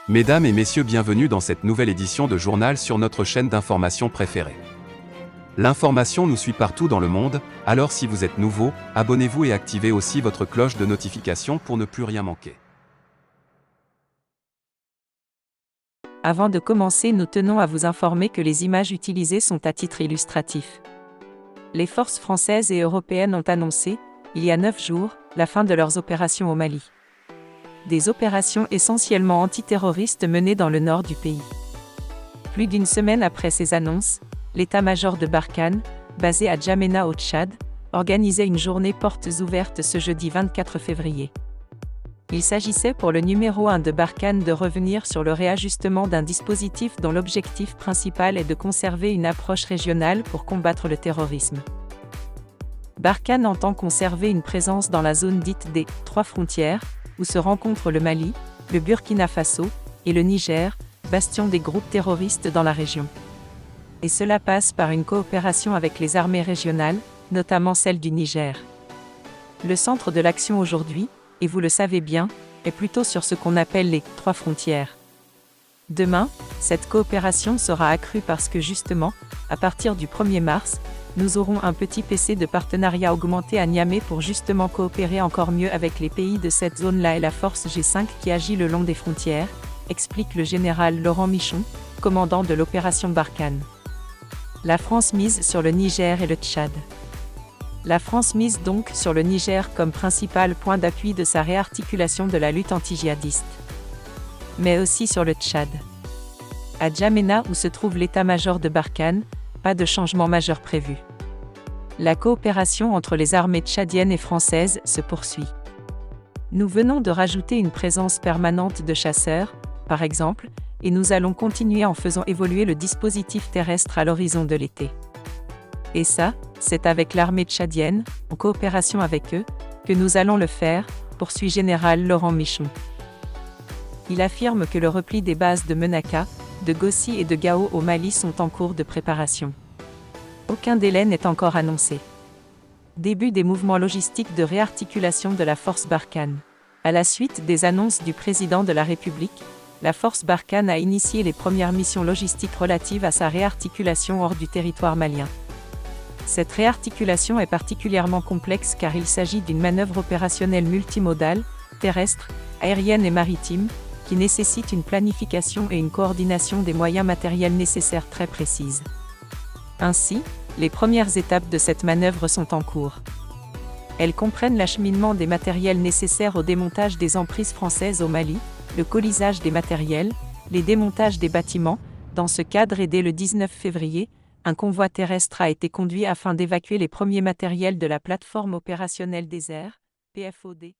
Mesdames et messieurs, bienvenue dans cette nouvelle édition de journal sur notre chaîne d'information préférée. L'information nous suit partout dans le monde, alors si vous êtes nouveau, abonnez-vous et activez aussi votre cloche de notification pour ne plus rien manquer. Avant de commencer, nous tenons à vous informer que les images utilisées sont à titre illustratif. Les forces françaises et européennes ont annoncé, il y a 9 jours, la fin de leurs opérations au Mali. Des opérations essentiellement antiterroristes menées dans le nord du pays. Plus d'une semaine après ces annonces, l'état-major de Barkhane, basé à N'Djamena au Tchad, organisait une journée portes ouvertes ce jeudi 24 février. Il s'agissait pour le numéro 1 de Barkhane de revenir sur le réajustement d'un dispositif dont l'objectif principal est de conserver une approche régionale pour combattre le terrorisme. Barkhane entend conserver une présence dans la zone dite des « trois frontières », où se rencontrent le Mali, le Burkina Faso et le Niger, bastion des groupes terroristes dans la région. Et cela passe par une coopération avec les armées régionales, notamment celle du Niger. Le centre de l'action aujourd'hui, et vous le savez bien, est plutôt sur ce qu'on appelle les « trois frontières ». Demain, cette coopération sera accrue parce que justement, à partir du 1er mars, nous aurons un petit PC de partenariat augmenté à Niamey pour justement coopérer encore mieux avec les pays de cette zone-là et la force G5 qui agit le long des frontières, explique le général Laurent Michon, commandant de l'opération Barkhane. La France mise sur le Niger et le Tchad. La France mise donc sur le Niger comme principal point d'appui de sa réarticulation de la lutte anti-djihadiste. Mais aussi sur le Tchad. À N'Djamena où se trouve l'état-major de Barkhane, pas de changement majeur prévu. La coopération entre les armées tchadiennes et françaises se poursuit. Nous venons de rajouter une présence permanente de chasseurs, par exemple, et nous allons continuer en faisant évoluer le dispositif terrestre à l'horizon de l'été. Et ça, c'est avec l'armée tchadienne, en coopération avec eux, que nous allons le faire, poursuit général Laurent Michon. Il affirme que le repli des bases de Menaka, de Gossi et de Gao au Mali sont en cours de préparation. Aucun délai n'est encore annoncé. Début des mouvements logistiques de réarticulation de la force Barkhane. À la suite des annonces du président de la République, la force Barkhane a initié les premières missions logistiques relatives à sa réarticulation hors du territoire malien. Cette réarticulation est particulièrement complexe car il s'agit d'une manœuvre opérationnelle multimodale, terrestre, aérienne et maritime, qui nécessite une planification et une coordination des moyens matériels nécessaires très précises. Ainsi, les premières étapes de cette manœuvre sont en cours. Elles comprennent l'acheminement des matériels nécessaires au démontage des emprises françaises au Mali, le colisage des matériels, les démontages des bâtiments. Dans ce cadre et dès le 19 février, un convoi terrestre a été conduit afin d'évacuer les premiers matériels de la plateforme opérationnelle des airs, PFOD.